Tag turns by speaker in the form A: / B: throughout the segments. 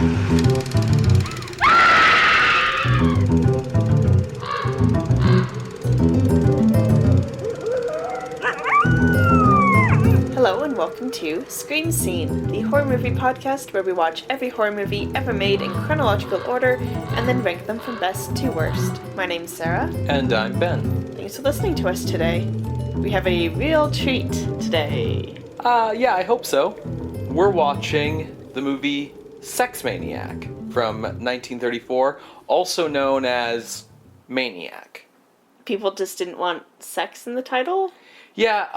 A: Hello and welcome to Scream Scene, the horror movie podcast where we watch every horror movie ever made in chronological order and then rank them from best to worst. My name's Sarah.
B: And I'm Ben.
A: Thanks for listening to us today. We have a real treat today.
B: Yeah, I hope so. We're watching the movie Sex Maniac from 1934, also known as Maniac.
A: People just didn't want sex in the title?
B: Yeah,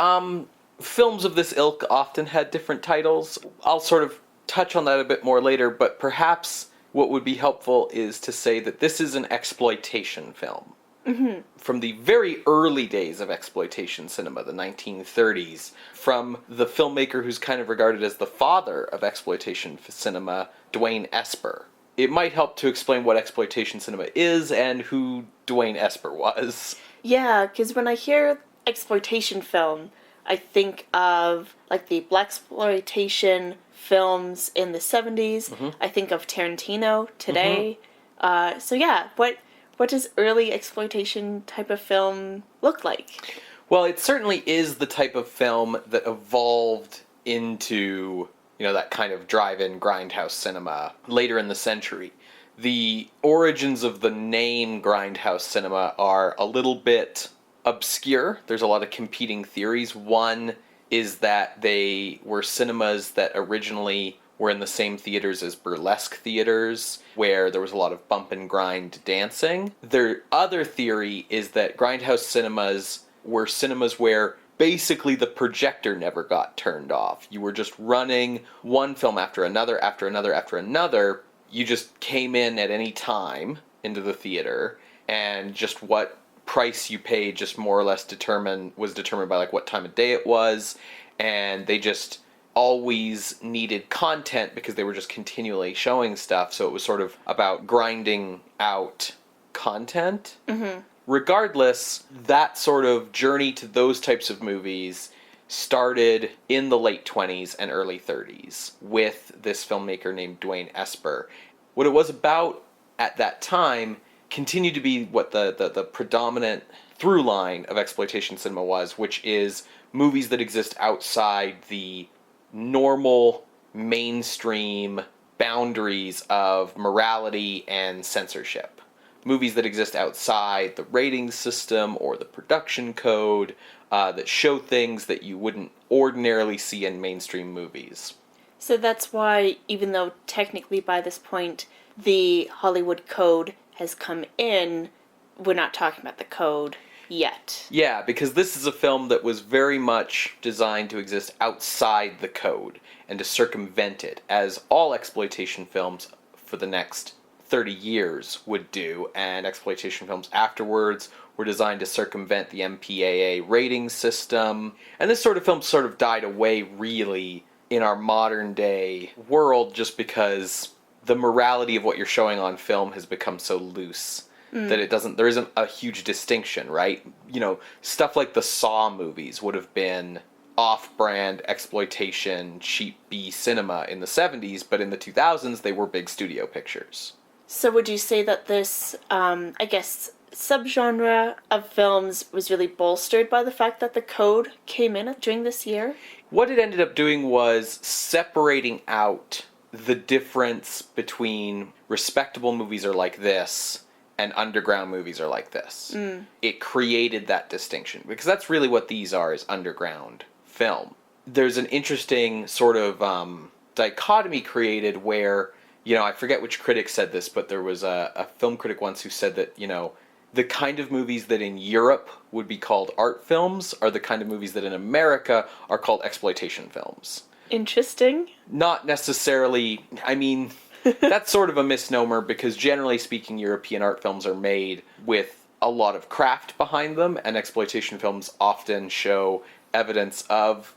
B: films of this ilk often had different titles. I'll sort of touch on that a bit more later, but perhaps what would be helpful is to say that this is an exploitation film.
A: Mm-hmm.
B: From the very early days of exploitation cinema, the 1930s, from the filmmaker who's kind of regarded as the father of exploitation cinema, Dwain Esper. It might help to explain what exploitation cinema is and who Dwain Esper was.
A: Yeah, because when I hear exploitation film, I think of like the blaxploitation films in the 70s.
B: Mm-hmm.
A: I think of Tarantino today. Mm-hmm. So yeah, what does early exploitation type of film look like?
B: Well, it certainly is the type of film that evolved into, that kind of drive-in grindhouse cinema later in the century. The origins of the name grindhouse cinema are a little bit obscure. There's a lot of competing theories. One is that they were cinemas that originally were in the same theaters as burlesque theaters, where there was a lot of bump and grind dancing. Their other theory is that grindhouse cinemas were cinemas where basically the projector never got turned off. You were just running one film after another, after another, after another. You just came in at any time into the theater, and just what price you paid just more or less was determined by like what time of day it was, and they just always needed content because they were just continually showing stuff, so it was sort of about grinding out content.
A: Mm-hmm.
B: Regardless, that sort of journey to those types of movies started in the late 20s and early 30s with this filmmaker named Dwain Esper. What it was about at that time continued to be what the predominant through line of exploitation cinema was, which is movies that exist outside the normal mainstream boundaries of morality and censorship. Movies that exist outside the rating system or the production code, that show things that you wouldn't ordinarily see in mainstream movies.
A: So that's why, even though technically by this point the Hollywood Code has come in, we're not talking about the code yet.
B: Yeah, because this is a film that was very much designed to exist outside the code and to circumvent it, as all exploitation films for the next 30 years would do, and exploitation films afterwards were designed to circumvent the MPAA rating system. And this sort of film sort of died away, really, in our modern day world, just because the morality of what you're showing on film has become so loose that there isn't a huge distinction, right? Stuff like the Saw movies would have been off-brand exploitation, cheap B cinema in the 70s, but in the 2000s they were big studio pictures.
A: So would you say that this, subgenre of films was really bolstered by the fact that the code came in during this year?
B: What it ended up doing was separating out the difference between respectable movies are like this and underground movies are like this. It created that distinction, because that's really what these are, is underground film. There's an interesting sort of dichotomy created where, I forget which critic said this, but there was a film critic once who said that, the kind of movies that in Europe would be called art films are the kind of movies that in America are called exploitation films.
A: Interesting.
B: Not necessarily, that's sort of a misnomer, because generally speaking, European art films are made with a lot of craft behind them, and exploitation films often show evidence of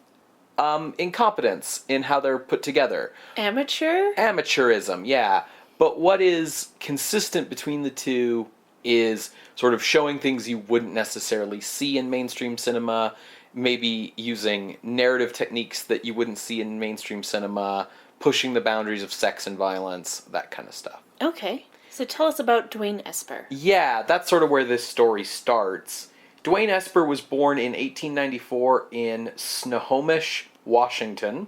B: incompetence in how they're put together. Amateurism, yeah. But what is consistent between the two is sort of showing things you wouldn't necessarily see in mainstream cinema, maybe using narrative techniques that you wouldn't see in mainstream cinema, pushing the boundaries of sex and violence, that kind of stuff.
A: Okay. So tell us about Dwain Esper.
B: Yeah, that's sort of where this story starts. Dwain Esper was born in 1894 in Snohomish, Washington.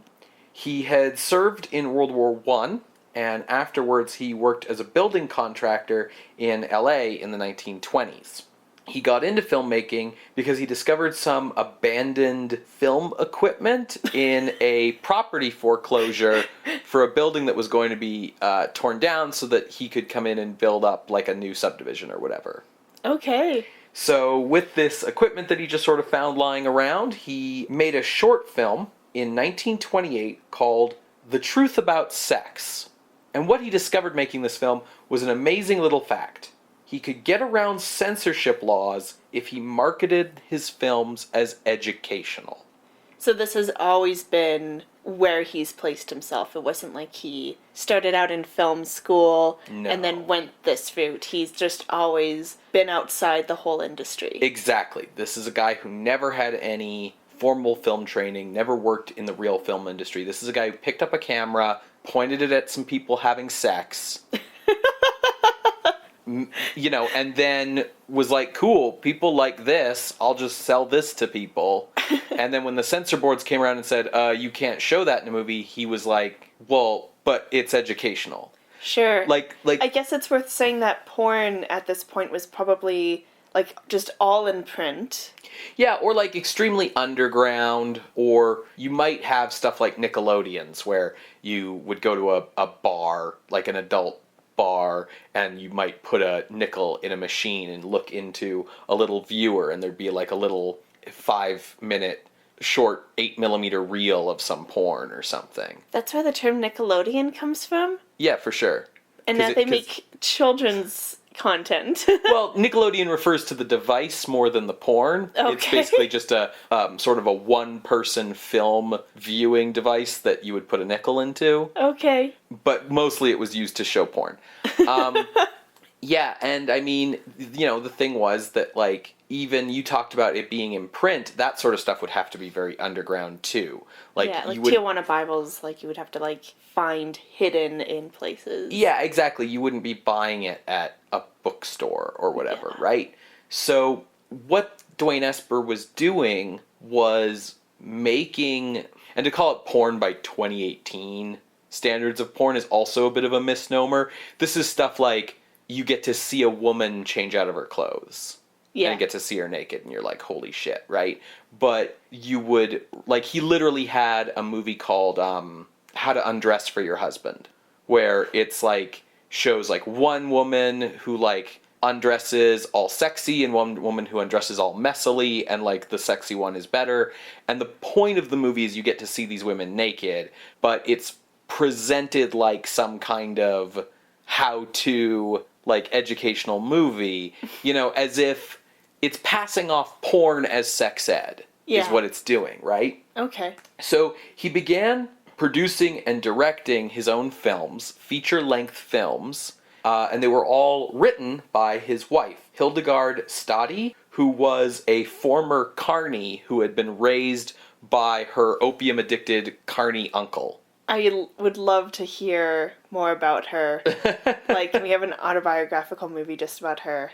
B: He had served in World War I, and afterwards he worked as a building contractor in LA in the 1920s. He got into filmmaking because he discovered some abandoned film equipment in a property foreclosure for a building that was going to be torn down so that he could come in and build up like a new subdivision or whatever.
A: Okay.
B: So with this equipment that he just sort of found lying around, he made a short film in 1928 called The Truth About Sex. And what he discovered making this film was an amazing little fact. He could get around censorship laws if he marketed his films as educational.
A: So this has always been where he's placed himself. It wasn't like he started out in film school and then went this route. He's just always been outside the whole industry.
B: Exactly. This is a guy who never had any formal film training, never worked in the real film industry. This is a guy who picked up a camera, pointed it at some people having sex, and then was like, cool, people like this, I'll just sell this to people. And then when the censor boards came around and said, you can't show that in a movie, he was like, well, but it's educational.
A: Sure.
B: Like
A: I guess it's worth saying that porn at this point was probably like just all in print.
B: Yeah, or like extremely underground, or you might have stuff like Nickelodeons where you would go to a bar, like an adult bar, and you might put a nickel in a machine and look into a little viewer, and there'd be like a little 5-minute short 8mm reel of some porn or something.
A: That's where the term Nickelodeon comes from?
B: Yeah, for sure.
A: And now they make children's content.
B: Well, Nickelodeon refers to the device more than the porn.
A: Okay.
B: It's basically just a sort of a one-person film viewing device that you would put a nickel into.
A: Okay.
B: But mostly it was used to show porn. Yeah, and I mean, the thing was that, like, even you talked about it being in print, that sort of stuff would have to be very underground, too. Like
A: Tijuana Bibles, like, you would have to, like, find hidden in places.
B: Yeah, exactly. You wouldn't be buying it at a bookstore or whatever, right? So what Dwain Esper was doing was making, and to call it porn by 2018 standards of porn is also a bit of a misnomer. This is stuff like, you get to see a woman change out of her clothes. Yeah. And get to see her naked, and you're like, holy shit, right? But you would, like, he literally had a movie called How to Undress for Your Husband, where it's like, shows like one woman who like undresses all sexy and one woman who undresses all messily, and like the sexy one is better. And the point of the movie is you get to see these women naked, but it's presented like some kind of how-to, like, educational movie, as if it's passing off porn as sex ed, is what it's doing, right?
A: Okay.
B: So he began producing and directing his own films, feature-length films, and they were all written by his wife, Hildegard Stadi, who was a former carny who had been raised by her opium-addicted carny uncle.
A: I would love to hear more about her. Like, can we have an autobiographical movie just about her?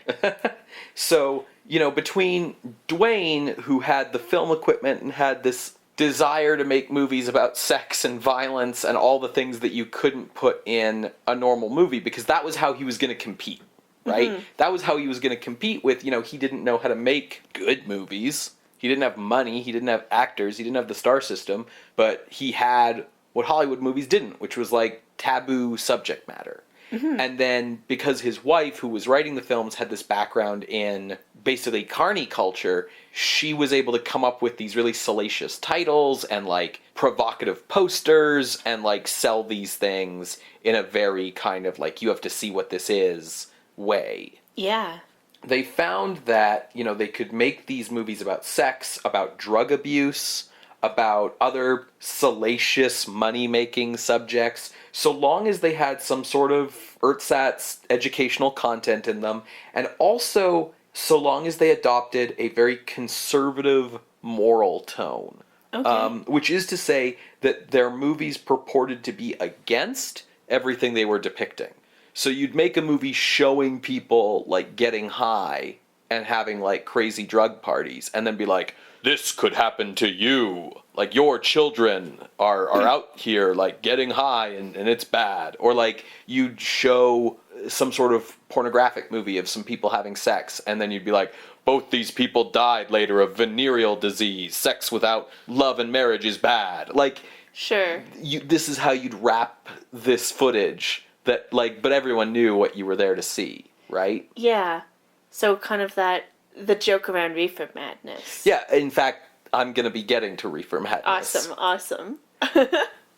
B: So, between Dwain, who had the film equipment and had this desire to make movies about sex and violence and all the things that you couldn't put in a normal movie, because that was how he was going to compete, right? Mm-hmm. That was how he was going to compete with, he didn't know how to make good movies. He didn't have money. He didn't have actors. He didn't have the star system. But he had what Hollywood movies didn't, which was like taboo subject matter. Mm-hmm. And then because his wife, who was writing the films, had this background in basically carny culture, she was able to come up with these really salacious titles and like provocative posters and like sell these things in a very kind of like, you have to see what this is way.
A: Yeah.
B: They found that, they could make these movies about sex, about drug abuse, about other salacious money-making subjects, so long as they had some sort of ersatz educational content in them, and also so long as they adopted a very conservative moral tone.
A: Okay.
B: Which is to say that their movies purported to be against everything they were depicting. So you'd make a movie showing people, like, getting high and having, like, crazy drug parties, and then be like, this could happen to you. Like, your children are out here, like, getting high, and it's bad. Or, like, you'd show some sort of pornographic movie of some people having sex, and then you'd be like, both these people died later of venereal disease. Sex without love and marriage is bad. Like,
A: Sure.
B: this is how you'd wrap this footage that, like, but everyone knew what you were there to see, right?
A: Yeah. So kind of the joke around reefer madness.
B: Yeah, in fact, I'm going to be getting to reefer madness.
A: Awesome.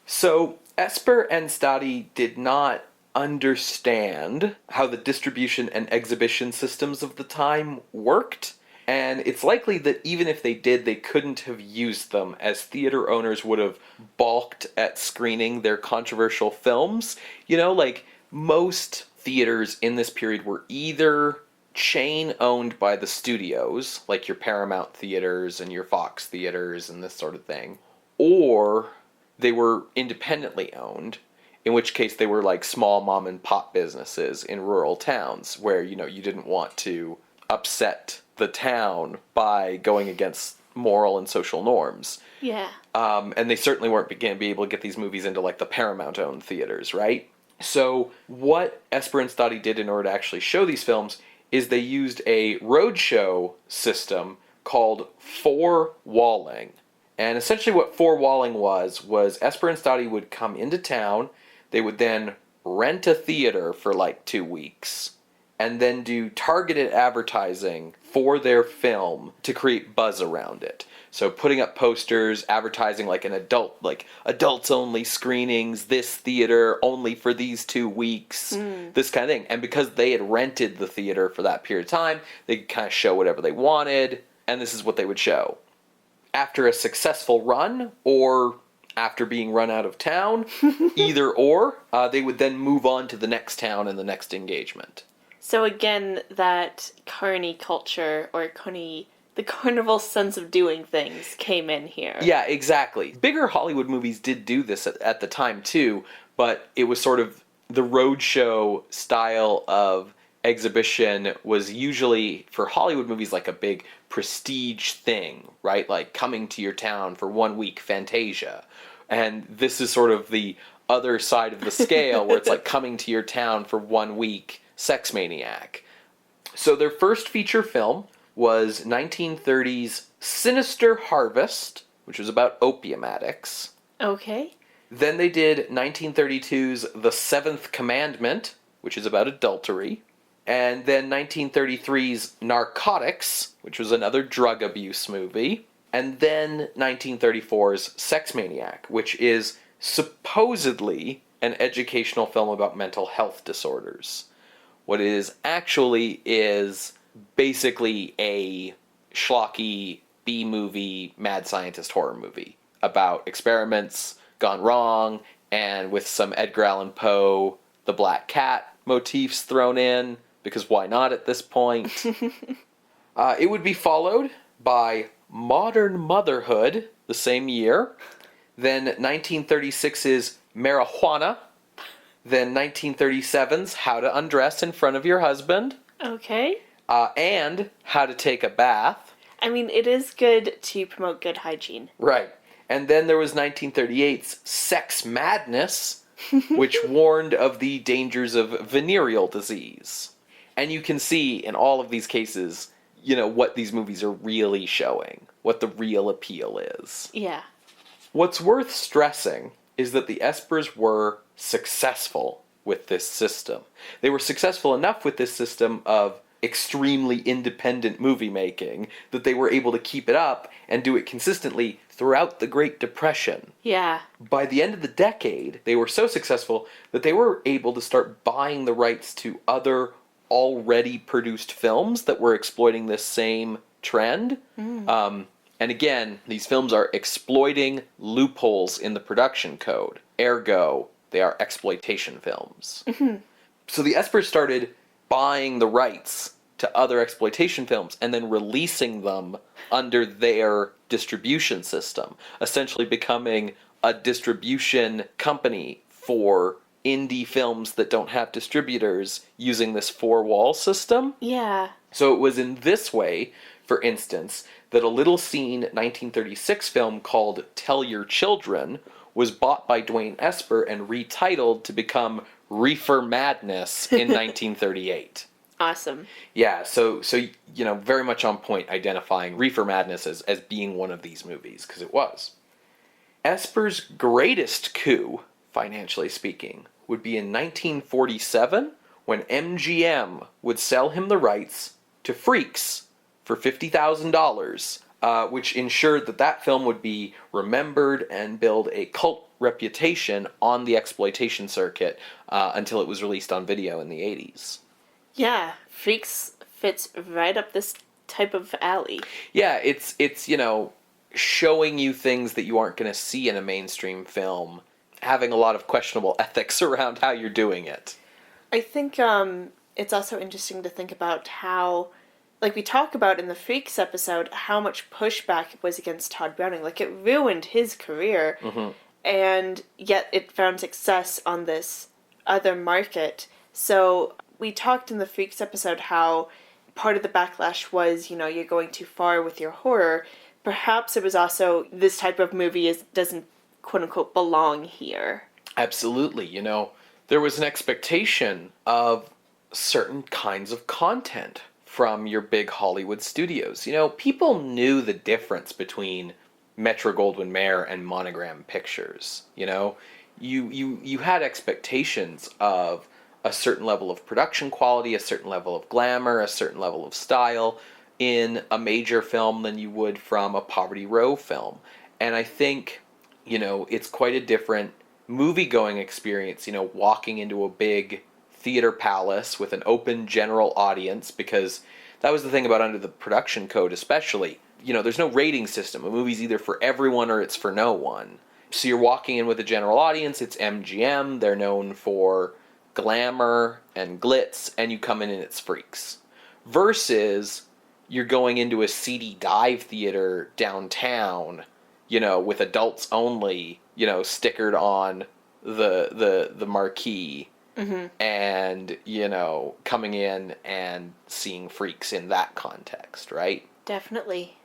B: So, Esper and Stadi did not understand how the distribution and exhibition systems of the time worked, and it's likely that even if they did, they couldn't have used them, as theater owners would have balked at screening their controversial films. You know, like, most theaters in this period were either chain owned by the studios, like your Paramount theaters and your Fox theaters and this sort of thing, or they were independently owned, in which case they were like small mom and pop businesses in rural towns where, you know, you didn't want to upset the town by going against moral and social norms.
A: Yeah.
B: And they certainly weren't going to be able to get these movies into like the Paramount owned theaters, right? So what Esper and Stadi did in order to actually show these films is they used a roadshow system called forewalling. And essentially what forewalling was Esper and Stadi would come into town, they would then rent a theater for like 2 weeks, and then do targeted advertising for their film to create buzz around it. So putting up posters, advertising like adults only screenings, this theater only for these 2 weeks, this kind of thing. And because they had rented the theater for that period of time, they could kind of show whatever they wanted, and this is what they would show. After a successful run, or after being run out of town, either or, they would then move on to the next town and the next engagement.
A: So again, that carny culture, or the carnival sense of doing things came in here.
B: Yeah, exactly. Bigger Hollywood movies did do this at the time too, but it was sort of the roadshow style of exhibition was usually, for Hollywood movies, like a big prestige thing, right? Like coming to your town for 1 week Fantasia. And this is sort of the other side of the scale where it's like coming to your town for 1 week Sex Maniac. So their first feature film was 1930's Sinister Harvest, which was about opium addicts.
A: Okay.
B: Then they did 1932's The Seventh Commandment, which is about adultery. And then 1933's Narcotics, which was another drug abuse movie. And then 1934's Sex Maniac, which is supposedly an educational film about mental health disorders. What it is actually is basically a schlocky B-movie, mad scientist horror movie about experiments gone wrong, and with some Edgar Allan Poe, the Black Cat motifs thrown in, because why not at this point? It would be followed by Modern Motherhood the same year, then 1936's Marijuana, then 1937's How to Undress in Front of Your Husband.
A: Okay.
B: And How to Take a Bath.
A: I mean, it is good to promote good hygiene.
B: Right. And then there was 1938's Sex Madness, which warned of the dangers of venereal disease. And you can see in all of these cases, you know, what these movies are really showing, what the real appeal is.
A: Yeah.
B: What's worth stressing is that the Espers were successful with this system. They were successful enough with this system of extremely independent movie making that they were able to keep it up and do it consistently throughout the Great Depression.
A: Yeah.
B: By the end of the decade, they were so successful that they were able to start buying the rights to other already produced films that were exploiting this same trend. And again, these films are exploiting loopholes in the production code. Ergo, they are exploitation films. So the Espers started buying the rights to other exploitation films and then releasing them under their distribution system, essentially becoming a distribution company for indie films that don't have distributors using this four-wall system.
A: Yeah.
B: So it was in this way, for instance, that a little-seen 1936 film called Tell Your Children was bought by Dwain Esper and retitled to become Reefer Madness in 1938.
A: Awesome.
B: Yeah, so very much on point identifying Reefer Madness as being one of these movies, because it was. Esper's greatest coup, financially speaking, would be in 1947, when MGM would sell him the rights to Freaks for $50,000, which ensured that film would be remembered and build a cult reputation on the exploitation circuit until it was released on video in the 80s.
A: Yeah, Freaks fits right up this type of alley.
B: Yeah, it's showing you things that you aren't going to see in a mainstream film, having a lot of questionable ethics around how you're doing it.
A: I think it's also interesting to think about how, like we talk about in the Freaks episode, how much pushback was against Todd Browning. Like, it ruined his career, and yet it found success on this other market. So we talked in the Freaks episode how part of the backlash was, you're going too far with your horror. Perhaps it was also this type of movie doesn't, quote-unquote, belong here.
B: Absolutely. There was an expectation of certain kinds of content from your big Hollywood studios. People knew the difference between Metro-Goldwyn-Mayer and Monogram Pictures. You had expectations of a certain level of production quality, a certain level of glamour, a certain level of style in a major film than you would from a Poverty Row film. And I think, it's quite a different movie-going experience, walking into a big theater palace with an open general audience, because that was the thing about Under the Production Code especially. There's no rating system. A movie's either for everyone or it's for no one. So you're walking in with a general audience, it's MGM, they're known for glamour and glitz, and you come in and it's Freaks. Versus you're going into a seedy dive theater downtown, with adults only, stickered on the marquee, and, coming in and seeing Freaks in that context, right?
A: Definitely.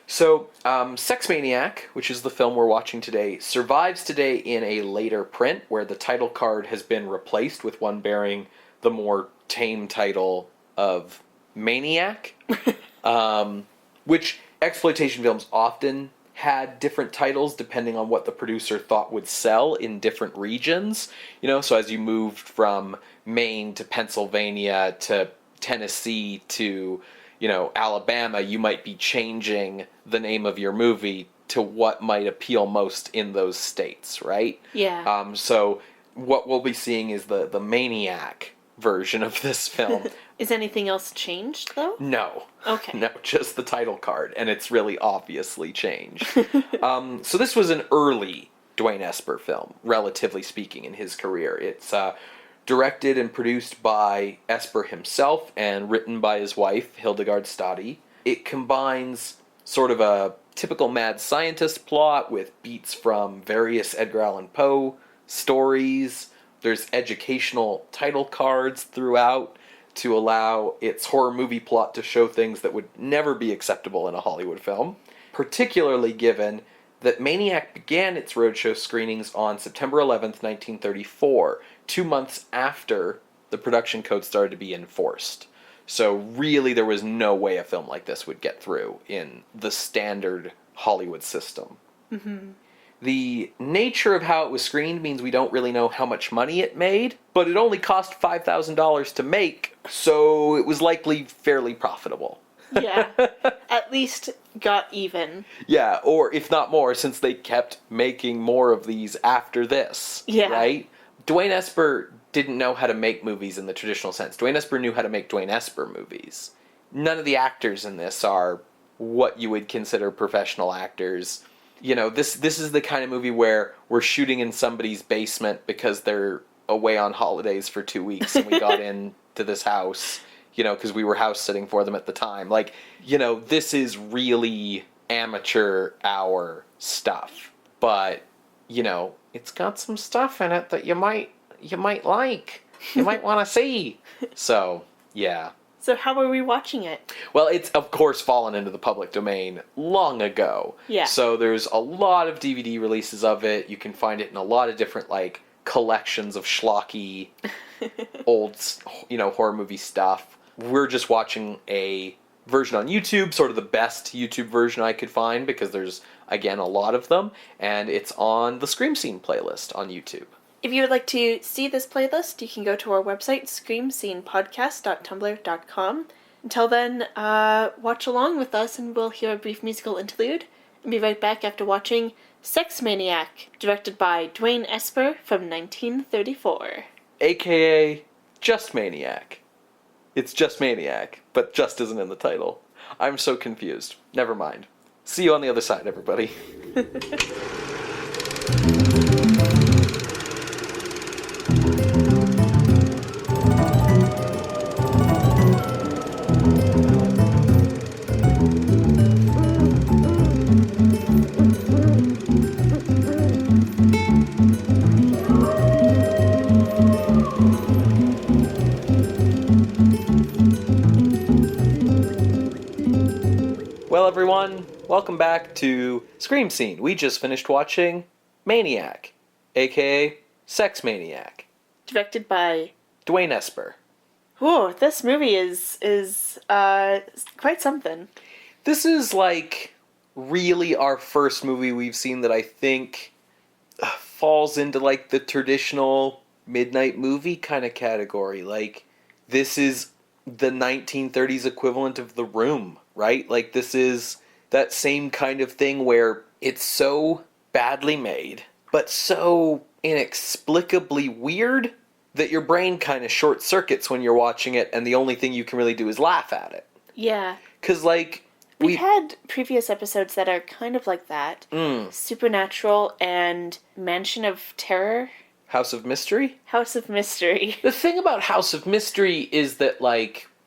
B: So, Sex Maniac, which is the film we're watching today, survives today in a later print where the title card has been replaced with one bearing the more tame title of Maniac, which exploitation films often had different titles depending on what the producer thought would sell in different regions. So as you moved from Maine to Pennsylvania to Tennessee to Alabama, you might be changing the name of your movie to what might appeal most in those states, right?
A: Yeah.
B: So what we'll be seeing is the Maniac version of this film.
A: Is anything else changed, though?
B: No.
A: Okay.
B: No, just the title card, and it's really obviously changed. So this was an early Dwain Esper film, relatively speaking, in his career. It's directed and produced by Esper himself and written by his wife, Hildegard Stadi. It combines sort of a typical mad scientist plot with beats from various Edgar Allan Poe stories. There's educational title cards throughout to allow its horror movie plot to show things that would never be acceptable in a Hollywood film, particularly given that Maniac began its roadshow screenings on September 11th, 1934, 2 months after the production code started to be enforced. So really there was no way a film like this would get through in the standard Hollywood system. Mm-hmm. The nature of how it was screened means we don't really know how much money it made, but it only cost $5,000 to make, so it was likely fairly profitable.
A: Yeah, at least got even.
B: Yeah, or if not more, since they kept making more of these after this, right? Dwain Esper didn't know how to make movies in the traditional sense. Dwain Esper knew how to make Dwain Esper movies. None of the actors in this are what you would consider professional actors. This is the kind of movie where we're shooting in somebody's basement because they're away on holidays for 2 weeks and we got into this house. because we were house sitting for them at the time. Like, this is really amateur hour stuff. But, it's got some stuff in it that you might like. You might want to see. So, yeah.
A: So how are we watching it?
B: Well, it's, of course, fallen into the public domain long ago.
A: Yeah.
B: So there's a lot of DVD releases of it. You can find it in a lot of different, collections of schlocky, old, horror movie stuff. We're just watching a version on YouTube, sort of the best YouTube version I could find, because there's, again, a lot of them. And it's on the Scream Scene playlist on YouTube.
A: If you would like to see this playlist, you can go to our website, screamscenepodcast.tumblr.com. Until then, watch along with us and we'll hear a brief musical interlude. And be right back after watching Sex Maniac, directed by Dwain Esper from 1934.
B: AKA Just Maniac. It's Just Maniac, but just isn't in the title. I'm so confused. Never mind. See you on the other side, everybody. Well, everyone, welcome back to Scream Scene. We just finished watching Maniac, aka Sex Maniac,
A: Directed by
B: Dwain Esper.
A: Whoa, this movie is quite something.
B: This is really our first movie we've seen that I think falls into the traditional midnight movie kind of category. This is the 1930s equivalent of The Room, right? This is that same kind of thing where it's so badly made, but so inexplicably weird that your brain kind of short circuits when you're watching it, and the only thing you can really do is laugh at it.
A: Yeah.
B: Because,
A: we've had previous episodes that are kind of like that. Supernatural and Mansion of Terror.
B: House of Mystery?
A: House of Mystery.
B: The thing about House of Mystery is that,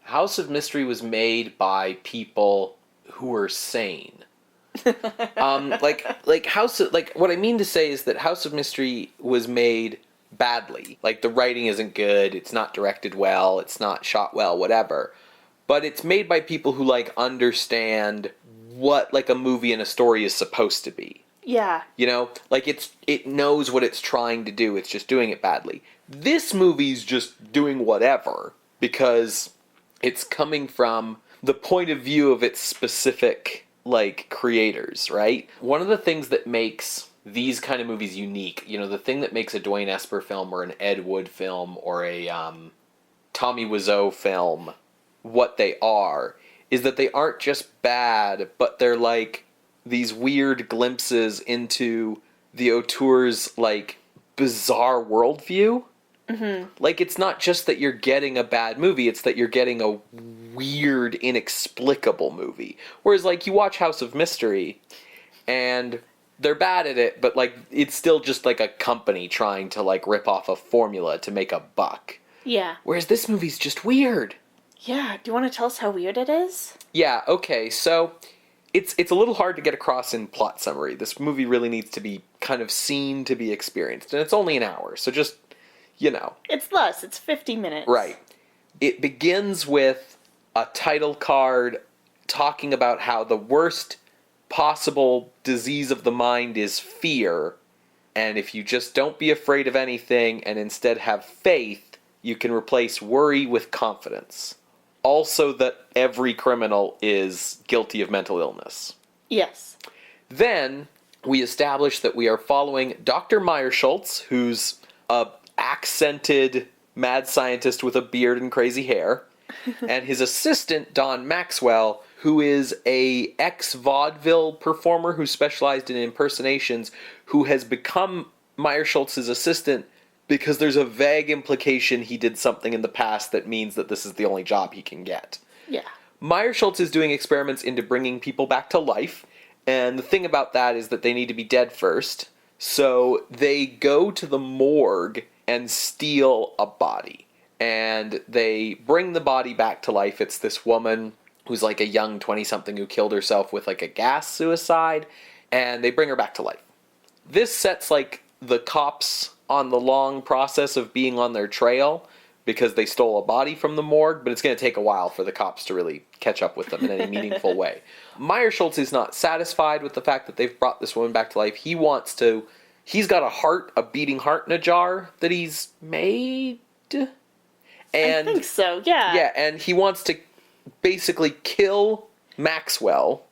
B: House of Mystery was made by people who were sane. What I mean to say is that House of Mystery was made badly. The writing isn't good, it's not directed well, it's not shot well, whatever. But it's made by people who, understand what, a movie and a story is supposed to be.
A: Yeah.
B: It knows what it's trying to do, it's just doing it badly. This movie's just doing whatever, because it's coming from the point of view of its specific, creators, right? One of the things that makes these kind of movies unique, the thing that makes a Dwain Esper film or an Ed Wood film or a Tommy Wiseau film what they are, is that they aren't just bad, but they're, these weird glimpses into the auteur's, bizarre worldview. Mm-hmm. It's not just that you're getting a bad movie, it's that you're getting a weird, inexplicable movie. Whereas, you watch House of Mystery, and they're bad at it, but, it's still just, a company trying to, rip off a formula to make a buck.
A: Yeah.
B: Whereas this movie's just weird.
A: Yeah, do you want to tell us how weird it is?
B: Yeah, okay, so it's a little hard to get across in plot summary. This movie really needs to be kind of seen to be experienced, and it's only an hour, so just,
A: It's less, it's 50 minutes.
B: Right. It begins with a title card talking about how the worst possible disease of the mind is fear, and if you just don't be afraid of anything and instead have faith, you can replace worry with confidence. Also that every criminal is guilty of mental illness.
A: Yes.
B: Then we establish that we are following Dr. Meyerschultz, who's a accented mad scientist with a beard and crazy hair, and his assistant, Don Maxwell, who is a ex-vaudeville performer who specialized in impersonations, who has become Meyerschultz's assistant because there's a vague implication he did something in the past that means that this is the only job he can get.
A: Yeah.
B: Meyerschultz is doing experiments into bringing people back to life, and the thing about that is that they need to be dead first, so they go to the morgue and steal a body. and they bring the body back to life. It's this woman who's like a young 20-something who killed herself with like a gas suicide, and they bring her back to life. This sets like the cops on the long process of being on their trail because they stole a body from the morgue, but it's going to take a while for the cops to really catch up with them in any meaningful way. Meyer Schultz is not satisfied with the fact that they've brought this woman back to life. He's got a beating heart in a jar that he's made. And,
A: I think so, yeah.
B: Yeah, and he wants to basically kill Maxwell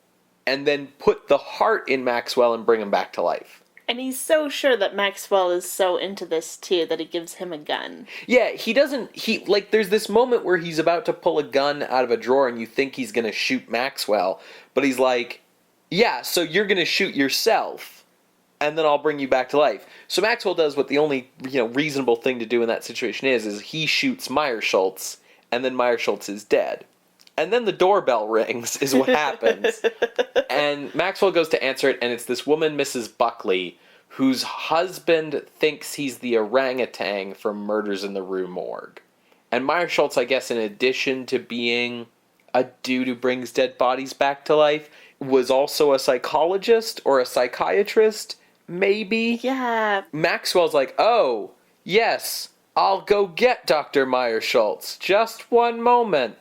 B: and then put the heart in Maxwell and bring him back to life.
A: And he's so sure that Maxwell is so into this too that he gives him a gun.
B: Yeah, there's this moment where he's about to pull a gun out of a drawer and you think he's going to shoot Maxwell, but he's like, yeah, so you're going to shoot yourself and then I'll bring you back to life. So Maxwell does what the only, reasonable thing to do in that situation is he shoots Meyer Schultz and then Meyer Schultz is dead. And then the doorbell rings is what happens. And Maxwell goes to answer it, and it's this woman, Mrs. Buckley, whose husband thinks he's the orangutan from Murders in the Rue Morgue. And Meyer Schultz, I guess, in addition to being a dude who brings dead bodies back to life, was also a psychologist or a psychiatrist, maybe?
A: Yeah.
B: Maxwell's like, oh, yes, I'll go get Dr. Meyer Schultz. Just one moment.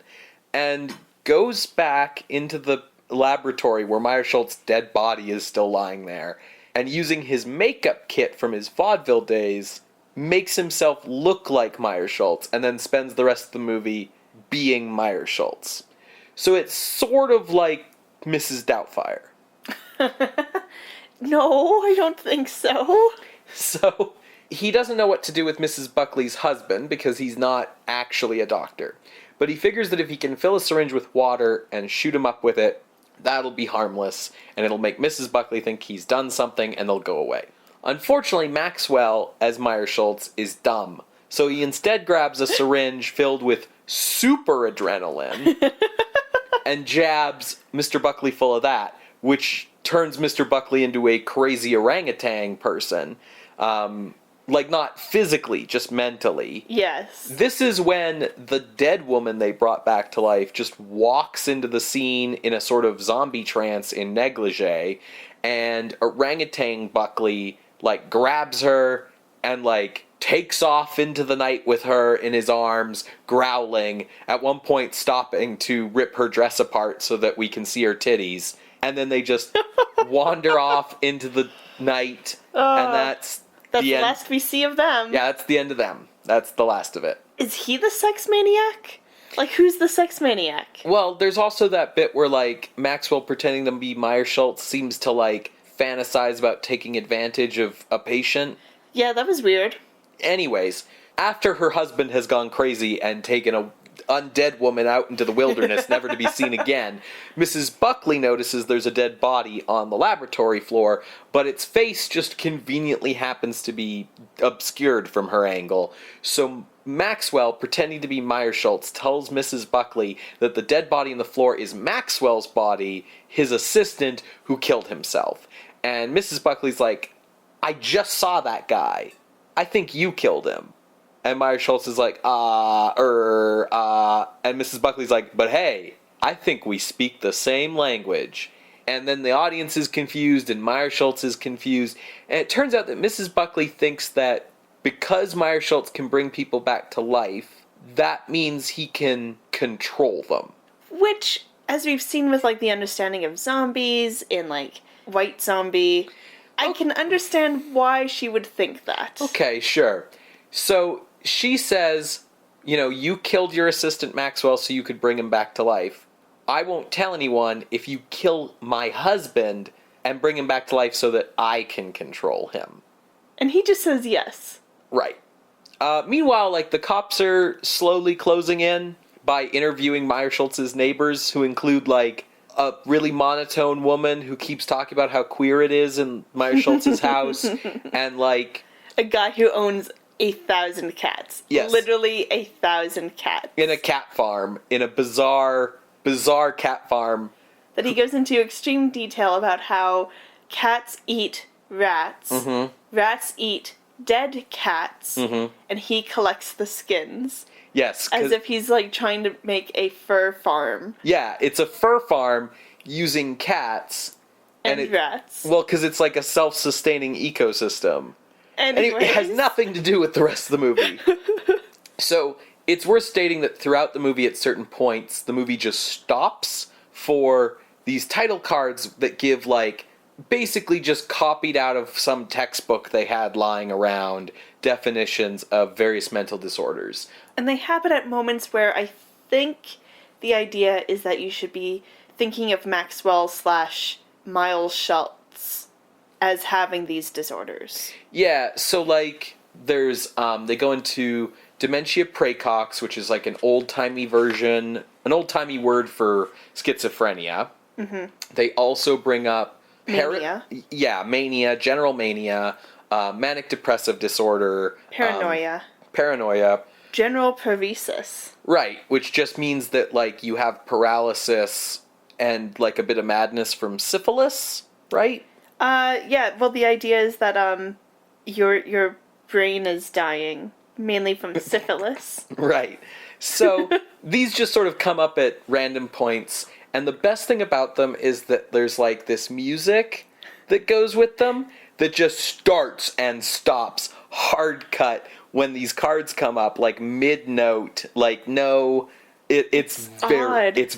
B: And goes back into the laboratory where Meyer Schultz's dead body is still lying there, and using his makeup kit from his vaudeville days, makes himself look like Meyer Schultz, and then spends the rest of the movie being Meyer Schultz. So it's sort of like Mrs. Doubtfire.
A: No, I don't think so.
B: So he doesn't know what to do with Mrs. Buckley's husband because he's not actually a doctor. But he figures that if he can fill a syringe with water and shoot him up with it, that'll be harmless, and it'll make Mrs. Buckley think he's done something, and they'll go away. Unfortunately, Maxwell, as Meyer Schultz, is dumb. So he instead grabs a syringe filled with super adrenaline and jabs Mr. Buckley full of that, which turns Mr. Buckley into a crazy orangutan person. Not physically, just mentally.
A: Yes.
B: This is when the dead woman they brought back to life just walks into the scene in a sort of zombie trance in negligee, and orangutan Buckley, grabs her and, takes off into the night with her in his arms, growling, at one point stopping to rip her dress apart so that we can see her titties. And then they just wander off into the night, and that's
A: the last we see of them.
B: Yeah, that's the end of them. That's the last of it.
A: Is he the sex maniac? Who's the sex maniac?
B: Well, there's also that bit where, Maxwell pretending to be Meyer Schultz seems to, fantasize about taking advantage of a patient.
A: Yeah, that was weird.
B: Anyways, after her husband has gone crazy and taken a undead woman out into the wilderness, never to be seen again, Mrs. Buckley notices there's a dead body on the laboratory floor, but its face just conveniently happens to be obscured from her angle. So Maxwell, pretending to be Meyer Schultz, tells Mrs. Buckley that the dead body on the floor is Maxwell's body, his assistant, who killed himself. And Mrs. Buckley's like, I just saw that guy. I think you killed him. And Meyer Schultz is like, and Mrs. Buckley's like, but hey, I think we speak the same language. And then the audience is confused, and Meyer Schultz is confused. And it turns out that Mrs. Buckley thinks that because Meyer Schultz can bring people back to life, that means he can control them.
A: Which, as we've seen with, the understanding of zombies in, White Zombie, I can understand why she would think that.
B: Okay, sure. So she says, you killed your assistant Maxwell so you could bring him back to life. I won't tell anyone if you kill my husband and bring him back to life so that I can control him.
A: And he just says yes.
B: Right. Meanwhile, the cops are slowly closing in by interviewing Meyer Schultz's neighbors, who include, a really monotone woman who keeps talking about how queer it is in Meyer Schultz's house, and,
A: a guy who owns 1,000 cats.
B: Yes.
A: Literally 1,000 cats.
B: In a cat farm. In a bizarre cat farm.
A: That he goes into extreme detail about how cats eat rats.
B: Mm-hmm.
A: Rats eat dead cats,
B: Mm-hmm.
A: and he collects the skins.
B: Yes.
A: As if he's, like, trying to make a fur farm.
B: Yeah, it's a fur farm using cats.
A: And rats.
B: Well, because it's like a self-sustaining ecosystem.
A: Anyways.
B: It has nothing to do with the rest of the movie. So, it's worth stating that throughout the movie, at certain points, the movie just stops for these title cards that give, like, basically just copied out of some textbook they had lying around definitions of various mental disorders.
A: And they happen at moments where I think the idea is that you should be thinking of Maxwell / Miles Schultz as having these disorders.
B: Yeah, so, like, there's, they go into dementia praecox, which is like an old-timey version, an old-timey word for schizophrenia. Mm-hmm. They also bring up
A: mania.
B: Mania, general mania, manic depressive disorder,
A: paranoia, general paresis.
B: Right, which just means that, like, you have paralysis and, like, a bit of madness from syphilis, right?
A: Yeah, well, the idea is that your brain is dying, mainly from syphilis.
B: Right. So these just sort of come up at random points, and the best thing about them is that there's, like, this music that goes with them that just starts and stops hard cut when these cards come up, like, mid-note, like, no... It's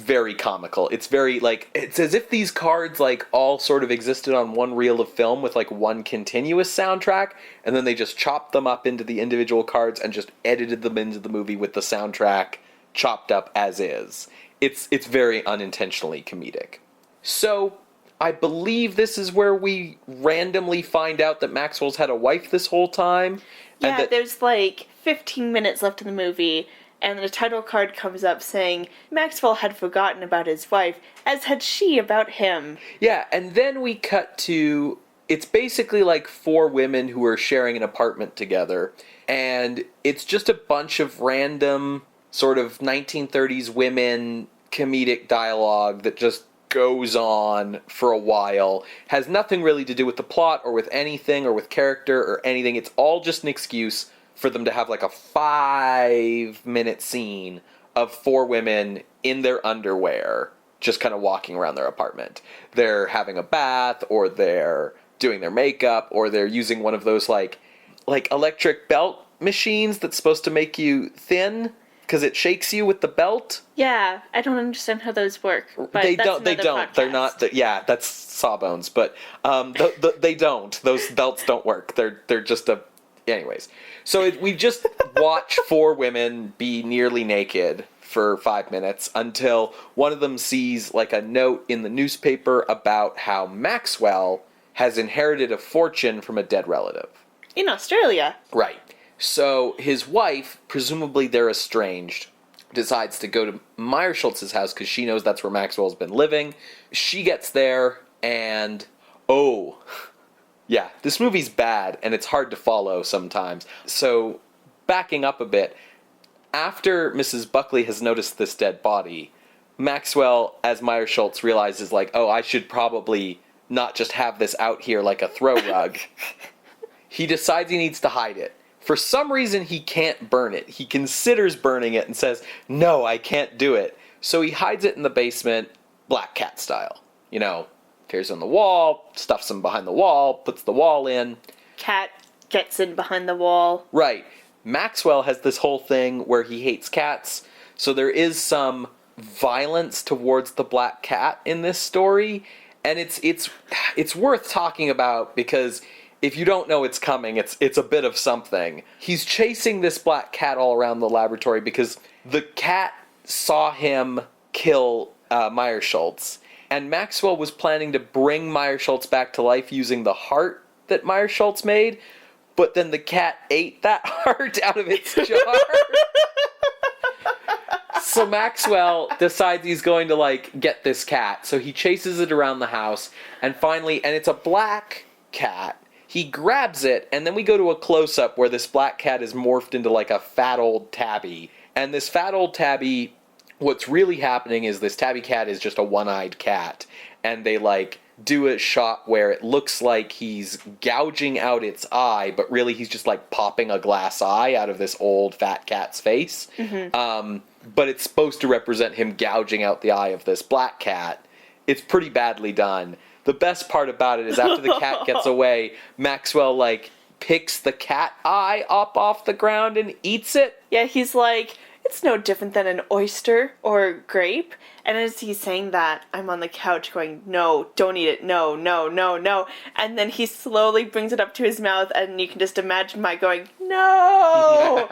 B: very comical. It's very, like, it's as if these cards, like, all sort of existed on one reel of film with, like, one continuous soundtrack, and then they just chopped them up into the individual cards and just edited them into the movie with the soundtrack chopped up as is. It's very unintentionally comedic. So, I believe this is where we randomly find out that Maxwell's had a wife this whole time.
A: Yeah, there's, like, 15 minutes left in the movie, and the title card comes up saying Maxwell had forgotten about his wife, as had she about him.
B: Yeah, and then we cut to... It's basically like 4 women who are sharing an apartment together, and it's just a bunch of random sort of 1930s women comedic dialogue that just goes on for a while. Has nothing really to do with the plot or with anything or with character or anything. It's all just an excuse for them to have, like, a 5-minute scene of 4 women in their underwear just kind of walking around their apartment. They're having a bath, or they're doing their makeup, or they're using one of those, like electric belt machines that's supposed to make you thin because it shakes you with the belt.
A: Yeah, I don't understand how those work. But
B: they don't.
A: Podcast.
B: They're not. Yeah, that's Sawbones. But they don't. Those belts don't work. They're just a... Anyways, so we just watch 4 women be nearly naked for 5 minutes until one of them sees, like, a note in the newspaper about how Maxwell has inherited a fortune from a dead relative.
A: In Australia.
B: Right. So his wife, presumably they're estranged, decides to go to Meyer Schultz's house because she knows that's where Maxwell's been living. She gets there and... Yeah, this movie's bad, and it's hard to follow sometimes. So, backing up a bit, after Mrs. Buckley has noticed this dead body, Maxwell, as Meyer Schultz, realizes, like, I should probably not just have this out here like a throw rug. He decides he needs to hide it. For some reason, he can't burn it. He considers burning it and says, no, I can't do it. So he hides it in the basement, Black Cat style. You know, appears on the wall, stuffs him behind the wall, puts the wall in.
A: Cat gets in behind the wall.
B: Right. Maxwell has this whole thing where he hates cats, so there is some violence towards the black cat in this story, and it's worth talking about because if you don't know it's coming, it's a bit of something. He's chasing this black cat all around the laboratory because the cat saw him kill Meyer Schultz. And Maxwell was planning to bring Meyer Schultz back to life using the heart that Meyer Schultz made, but then the cat ate that heart out of its jar. So Maxwell decides he's going to, like, get this cat. So he chases it around the house, and finally, and it's a black cat, he grabs it, and then we go to a close-up where this black cat is morphed into, like, a fat old tabby. And this fat old tabby... What's really happening is this tabby cat is just a one-eyed cat, and they, like, do a shot where it looks like he's gouging out its eye, but really he's just like popping a glass eye out of this old fat cat's face. But it's supposed to represent him gouging out the eye of this black cat. It's pretty badly done. The best part about it is after the cat gets away, Maxwell like picks the cat eye up off the ground and eats it.
A: Yeah, he's like, it's no different than an oyster or grape. And as he's saying that, I'm on the couch going, no, don't eat it, no, no, no, no. And then he slowly brings it up to his mouth, and you can just imagine my going, no!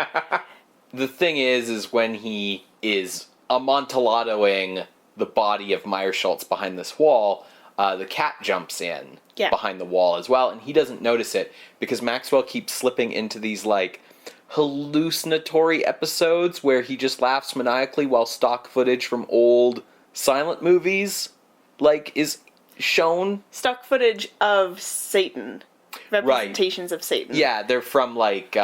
B: The thing is when he is amontolladoing the body of Meyer Schultz behind this wall, the cat jumps in behind the wall as well, and he doesn't notice it because Maxwell keeps slipping into these, like, hallucinatory episodes where he just laughs maniacally while stock footage from old silent movies, like, is shown.
A: Stock footage of Satan. Representations of Satan.
B: Yeah, they're from, like,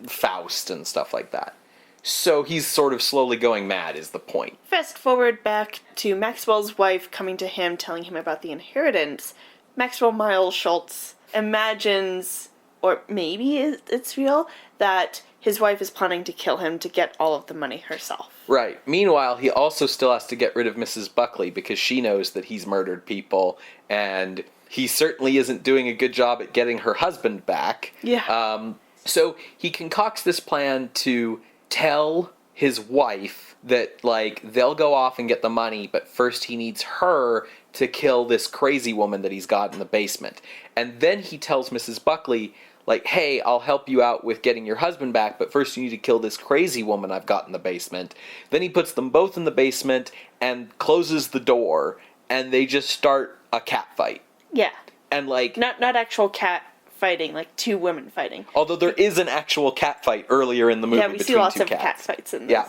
B: Faust and stuff like that. So he's sort of slowly going mad, is the point.
A: Fast forward back to Maxwell's wife coming to him, telling him about the inheritance. Maxwell Miles Schultz imagines, or maybe it's real, that his wife is planning to kill him to get all of the money herself.
B: Right. Meanwhile, he also still has to get rid of Mrs. Buckley because she knows that he's murdered people, and he certainly isn't doing a good job at getting her husband back.
A: Yeah.
B: So he concocts this plan to tell his wife that, like, they'll go off and get the money, but first he needs her to kill this crazy woman that he's got in the basement. And then he tells Mrs. Buckley, like, hey, I'll help you out with getting your husband back, but first you need to kill this crazy woman I've got in the basement. Then he puts them both in the basement and closes the door, and they just start a cat fight.
A: Yeah.
B: And, like...
A: Not actual cat fighting, like two women fighting.
B: Although there is an actual cat fight earlier in the movie between two cats. Yeah, we see lots of
A: cat fights in this.
B: Yeah.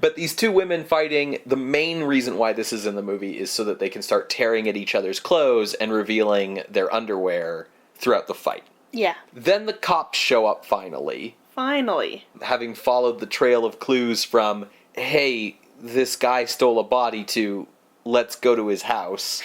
B: But these two women fighting, the main reason why this is in the movie is so that they can start tearing at each other's clothes and revealing their underwear throughout the fight.
A: Yeah.
B: Then the cops show up finally.
A: Finally. Having
B: followed the trail of clues from, hey, this guy stole a body, to let's go to his house.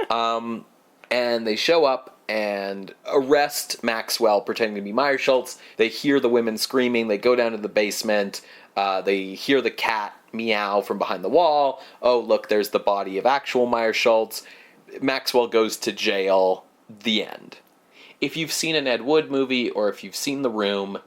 B: And they show up and arrest Maxwell pretending to be Meyer Schultz. They hear the women screaming. They go down to the basement. They hear the cat meow from behind the wall. Oh, look, there's the body of actual Meyer Schultz. Maxwell goes to jail. The end. If you've seen an Ed Wood movie or if you've seen The Room,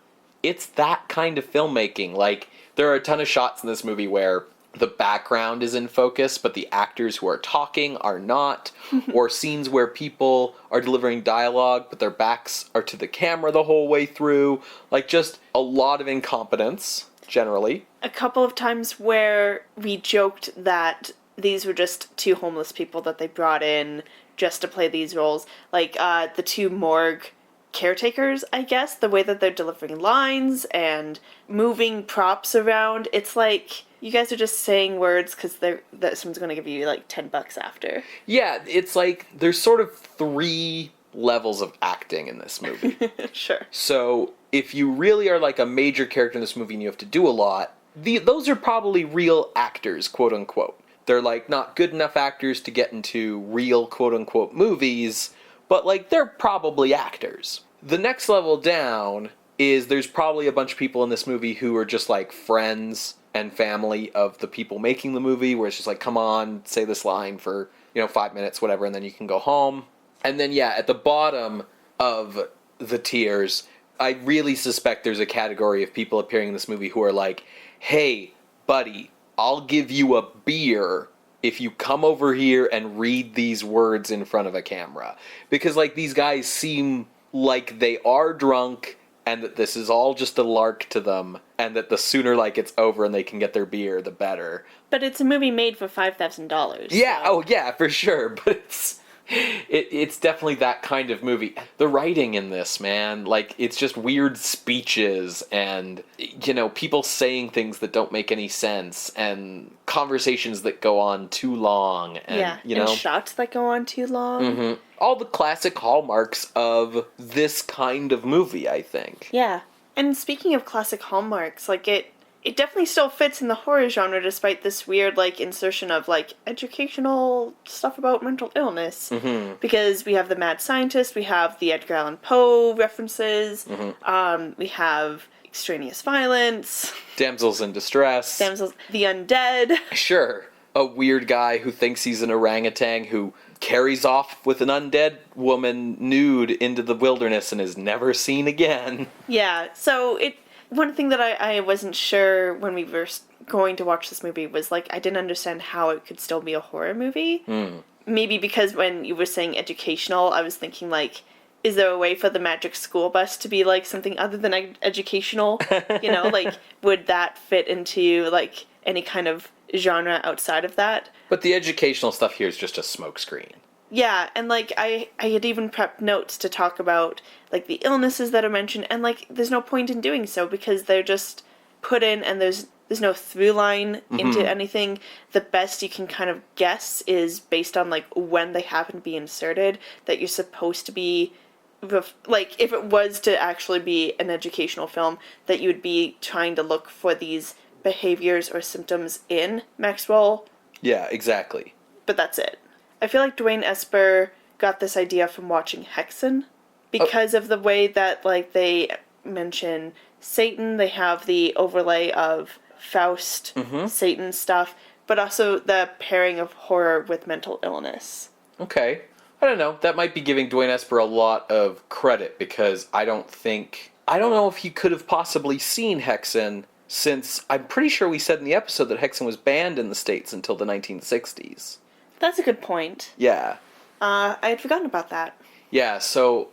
B: it's that kind of filmmaking. Like, there are a ton of shots in this movie where the background is in focus, but the actors who are talking are not, or scenes where people are delivering dialogue, but their backs are to the camera the whole way through. Like, just a lot of incompetence, generally.
A: A couple of times where we joked that these were just two homeless people that they brought in just to play these roles. Like, the two morgue caretakers, I guess, the way that they're delivering lines and moving props around. It's like, you guys are just saying words because that someone's going to give you like $10 after.
B: Yeah, it's like there's sort of 3 levels of acting in this movie.
A: Sure.
B: So if you really are like a major character in this movie and you have to do a lot, those are probably real actors, quote unquote. They're like not good enough actors to get into real quote unquote movies, but like they're probably actors. The next level down is there's probably a bunch of people in this movie who are just like friends and family of the people making the movie, where it's just like, come on, say this line for, 5 minutes, whatever, and then you can go home. And then, yeah, at the bottom of the tiers, I really suspect there's a category of people appearing in this movie who are like, hey, buddy, I'll give you a beer if you come over here and read these words in front of a camera. Because, like, these guys seem like they are drunk, and that this is all just a lark to them, and that the sooner, like, it's over and they can get their beer, the better.
A: But it's a movie made for $5,000.
B: Yeah,
A: so.
B: Oh yeah, for sure, but it's definitely that kind of movie. The writing in this, man, like, it's just weird speeches and, people saying things that don't make any sense, and conversations that go on too long, and,
A: and shots that go on too long.
B: Mm-hmm. All the classic hallmarks of this kind of movie, I think.
A: Yeah. And speaking of classic hallmarks, like, it it definitely still fits in the horror genre despite this weird, like, insertion of, like, educational stuff about mental illness.
B: Mm-hmm.
A: Because we have the mad scientist, we have the Edgar Allan Poe references, we have extraneous violence.
B: Damsels in distress.
A: The undead.
B: Sure. A weird guy who thinks he's an orangutan who carries off with an undead woman nude into the wilderness and is never seen again.
A: Yeah, so one thing that I wasn't sure when we were going to watch this movie was, like, I didn't understand how it could still be a horror movie. Maybe because when you were saying educational, I was thinking, like, is there a way for the magic school bus to be, like, something other than educational? You know, like, would that fit into, like, any kind of genre outside of that?
B: But the educational stuff here is just a smokescreen.
A: Yeah, and, like, I had even prepped notes to talk about, like, the illnesses that are mentioned, and, like, there's no point in doing so because they're just put in and there's no through line into anything. The best you can kind of guess is based on, like, when they happen to be inserted, that you're supposed to be, like, if it was to actually be an educational film, that you would be trying to look for these behaviors or symptoms in Maxwell.
B: Yeah, exactly.
A: But that's it. I feel like Dwain Esper got this idea from watching Hexen because of the way that, like, they mention Satan. They have the overlay of Faust, Satan stuff, but also the pairing of horror with mental illness.
B: Okay. I don't know. That might be giving Dwain Esper a lot of credit because I don't know if he could have possibly seen Hexen, since I'm pretty sure we said in the episode that Hexen was banned in the States until the 1960s.
A: That's a good point.
B: Yeah.
A: I had forgotten about that.
B: Yeah, so,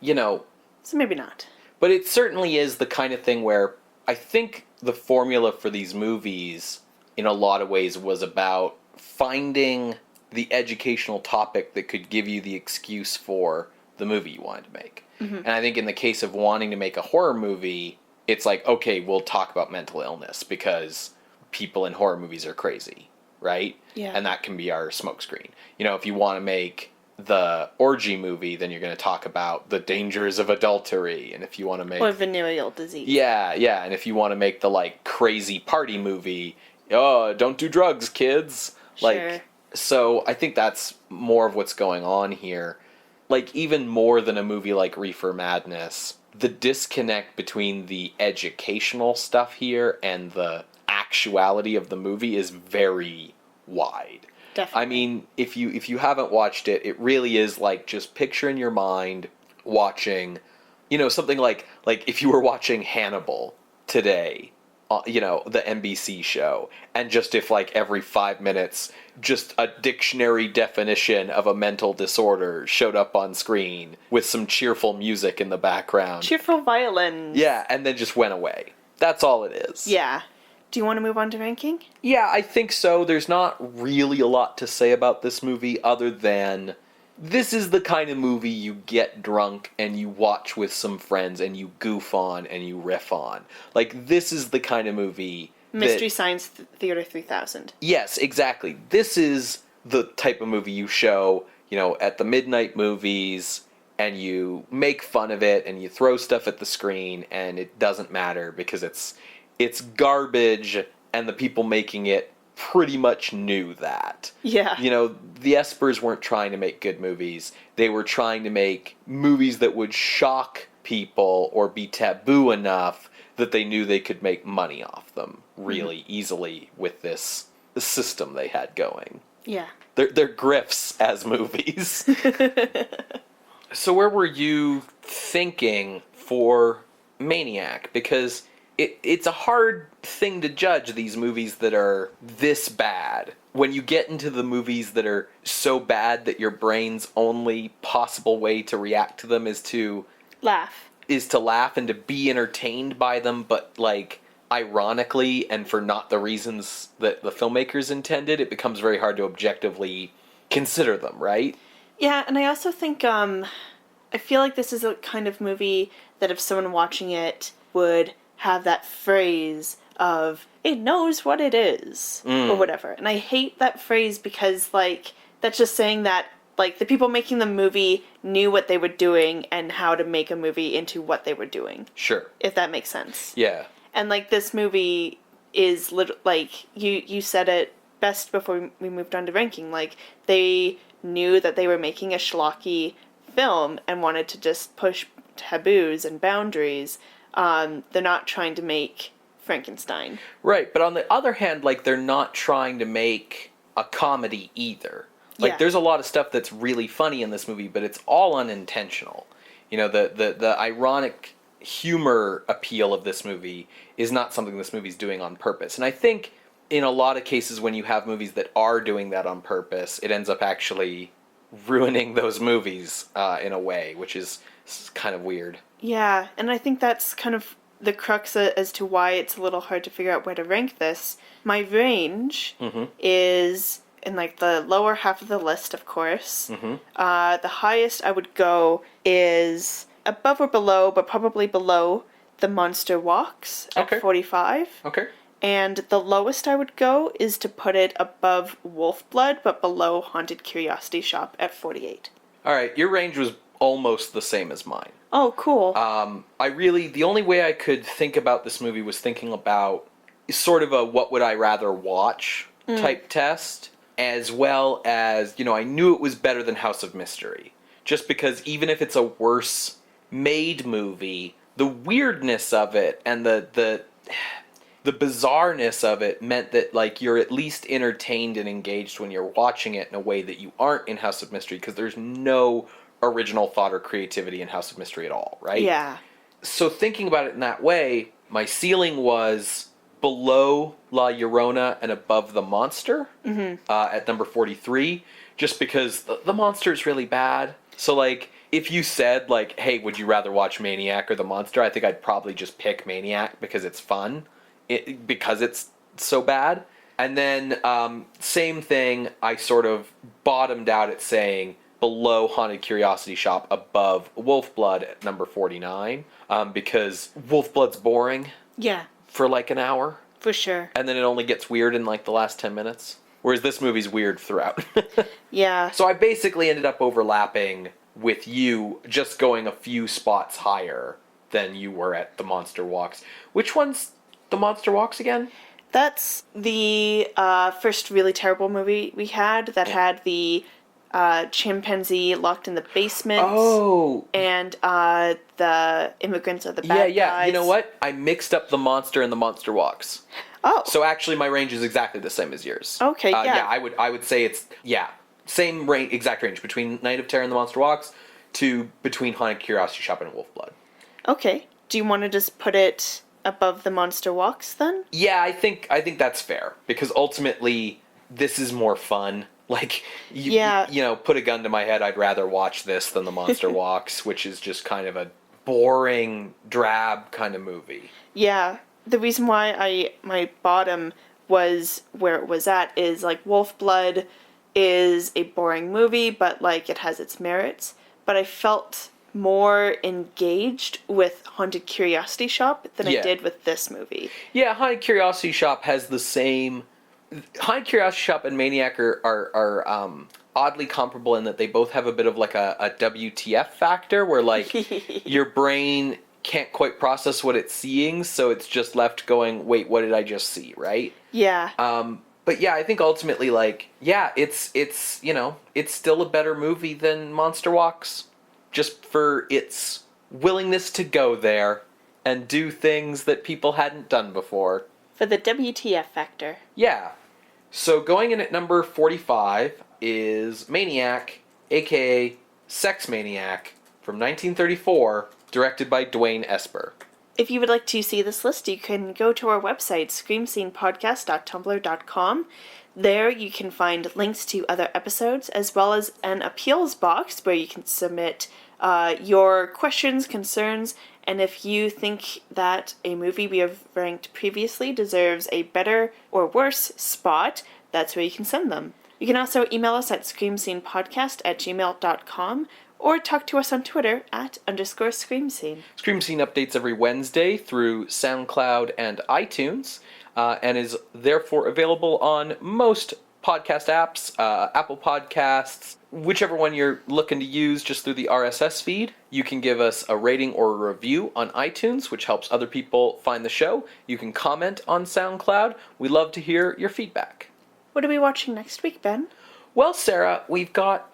B: you know.
A: So maybe not.
B: But it certainly is the kind of thing where I think the formula for these movies, in a lot of ways, was about finding the educational topic that could give you the excuse for the movie you wanted to make. And I think in the case of wanting to make a horror movie, it's like, okay, we'll talk about mental illness because people in horror movies are crazy, right?
A: Yeah.
B: And that can be our smokescreen. You know, if you want to make the orgy movie, then you're going to talk about the dangers of adultery. And if you want to make...
A: Or venereal disease.
B: Yeah. And if you want to make the, like, crazy party movie, oh, don't do drugs, kids.
A: Sure.
B: Like, so I think that's more of what's going on here. Like, even more than a movie like Reefer Madness, the disconnect between the educational stuff here and the actuality of the movie is very wide.
A: Definitely.
B: I mean, if you haven't watched it, it really is like just picture in your mind watching, you know, something like if you were watching Hannibal today, you know, the NBC show, and just if like every 5 minutes just a dictionary definition of a mental disorder showed up on screen with some cheerful music in the background.
A: Cheerful violins.
B: Yeah, and then just went away. That's all it is.
A: Yeah. Do you want to move on to ranking?
B: Yeah, I think so. There's not really a lot to say about this movie other than this is the kind of movie you get drunk and you watch with some friends and you goof on and you riff on. Like, this is the kind of movie
A: Mystery Science Theater 3000.
B: Yes, exactly. This is the type of movie you show, you know, at the midnight movies, and you make fun of it and you throw stuff at the screen and it doesn't matter because it's garbage and the people making it pretty much knew that.
A: Yeah.
B: You know, the Espers weren't trying to make good movies. They were trying to make movies that would shock people or be taboo enough that they knew they could make money off them really easily with this system they had going.
A: Yeah.
B: They're grifts as movies. So where were you thinking for Maniac? Because it's a hard thing to judge these movies that are this bad. When you get into the movies that are so bad that your brain's only possible way to react to them is to
A: laugh
B: and to be entertained by them, but like ironically and for not the reasons that the filmmakers intended, it becomes very hard to objectively consider them, right?
A: Yeah, and I also think I feel like this is a kind of movie that if someone watching it would have that phrase of, it knows what it is, or whatever. And I hate that phrase because, like, that's just saying that, like, the people making the movie knew what they were doing and how to make a movie into what they were doing.
B: Sure.
A: If that makes sense.
B: Yeah.
A: And, like, this movie is like you said it best before we moved on to ranking. Like, they knew that they were making a schlocky film and wanted to just push taboos and boundaries. They're not trying to make Frankenstein.
B: Right, but on the other hand, like, they're not trying to make a comedy either. Like, there's a lot of stuff that's really funny in this movie, but it's all unintentional. You know, the ironic humor appeal of this movie is not something this movie's doing on purpose. And I think in a lot of cases when you have movies that are doing that on purpose, it ends up actually ruining those movies in a way, which is kind of weird.
A: Yeah, and I think that's kind of the crux as to why it's a little hard to figure out where to rank this. My range is in like the lower half of the list, of course. The highest I would go is above or below, but probably below The Monster Walks at 45.
B: Okay.
A: And the lowest I would go is to put it above Wolfblood, but below Haunted Curiosity Shop at 48.
B: All right, your range was almost the same as mine.
A: Oh, cool.
B: The only way I could think about this movie was thinking about sort of a what would I rather watch type test, as well as, you know, I knew it was better than House of Mystery. Just because even if it's a worse made movie, the weirdness of it and the bizarreness of it meant that, like, you're at least entertained and engaged when you're watching it in a way that you aren't in House of Mystery, because there's no original thought or creativity in House of Mystery at all, right?
A: Yeah.
B: So thinking about it in that way, my ceiling was below La Llorona and above The Monster at number 43, just because the Monster is really bad. So, like, if you said, like, hey, would you rather watch Maniac or The Monster, I think I'd probably just pick Maniac because it's fun, because it's so bad. And then, same thing, I sort of bottomed out at saying below Haunted Curiosity Shop, above Wolfblood at number 49, because Wolfblood's boring.
A: Yeah.
B: For like an hour.
A: For sure.
B: And then it only gets weird in like the last 10 minutes. Whereas this movie's weird throughout.
A: Yeah.
B: So I basically ended up overlapping with you, just going a few spots higher than you were at The Monster Walks. Which one's The Monster Walks again?
A: That's the first really terrible movie we had that had the chimpanzee locked in the basement.
B: Oh.
A: And the immigrants are the bad guys.
B: Yeah. You know what? I mixed up The Monster and The Monster Walks.
A: Oh.
B: So actually my range is exactly the same as yours.
A: Okay, yeah.
B: Yeah, I would say it's, same range, exact range between Night of Terror and The Monster Walks to between Haunted Curiosity Shop and Wolfblood. Okay.
A: Do you want to just put it above The Monster Walks then?
B: Yeah, I think that's fair, because ultimately this is more fun. Like, you know, put a gun to my head, I'd rather watch this than The Monster Walks, which is just kind of a boring, drab kind of movie.
A: Yeah. The reason why my bottom was where it was at is, like, Wolfblood is a boring movie, but, like, it has its merits. But I felt more engaged with Haunted Curiosity Shop than I did with this movie. Yeah,
B: Haunted Curiosity Shop has the same... Haunted Curiosity Shop and Maniac are oddly comparable in that they both have a bit of like a WTF factor, where like your brain can't quite process what it's seeing, so it's just left going, wait, what did I just see, right?
A: Yeah.
B: But yeah, I think ultimately, like, yeah, it's you know, it's still a better movie than Monster Walks, just for its willingness to go there and do things that people hadn't done before.
A: For the WTF factor.
B: Yeah. So going in at number 45 is Maniac, aka Sex Maniac, from 1934, directed by Dwain Esper.
A: If you would like to see this list, you can go to our website, screamscenepodcast.tumblr.com. There you can find links to other episodes, as well as an appeals box where you can submit your questions, concerns, and if you think that a movie we have ranked previously deserves a better or worse spot, that's where you can send them. You can also email us at screamscenepodcast@gmail.com or talk to us on Twitter @_screamscene.
B: Scream Scene updates every Wednesday through SoundCloud and iTunes, and is therefore available on most podcast apps, Apple Podcasts, whichever one you're looking to use just through the RSS feed. You can give us a rating or a review on iTunes, which helps other people find the show. You can comment on SoundCloud. We love to hear your feedback.
A: What are we watching next week, Ben?
B: Well, Sarah, we've got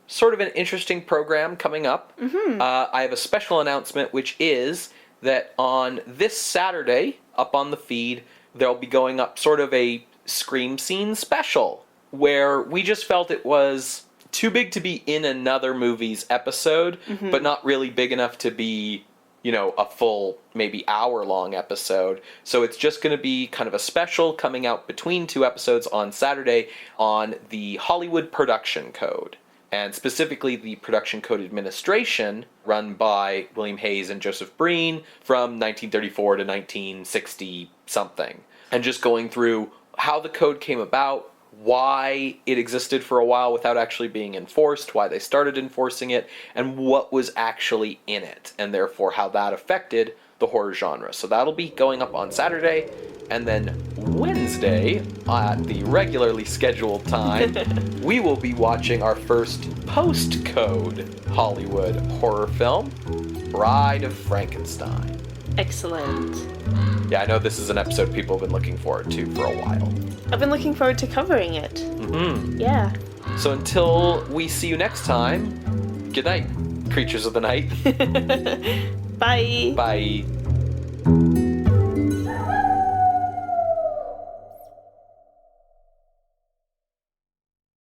B: sort of an interesting program coming up.
A: Mm-hmm.
B: I have a special announcement, which is that on this Saturday, up on the feed, there'll be going up sort of a Scream Scene special, where we just felt it was too big to be in another movie's episode, but not really big enough to be, you know, a full, maybe hour-long episode. So it's just going to be kind of a special coming out between two episodes on Saturday on the Hollywood Production Code, and specifically the Production Code Administration, run by William Hayes and Joseph Breen from 1934 to 1960-something. And just going through how the code came about, why it existed for a while without actually being enforced, why they started enforcing it, and what was actually in it, and therefore how that affected the horror genre. So that'll be going up on Saturday, and then Wednesday, at the regularly scheduled time, we will be watching our first post-code Hollywood horror film, Bride of Frankenstein.
A: Excellent.
B: Yeah, I know this is an episode people have been looking forward to for a while.
A: I've been looking forward to covering it.
B: Mm-hmm.
A: Yeah.
B: So until we see you next time, good night, creatures of the night.
A: Bye.
B: Bye.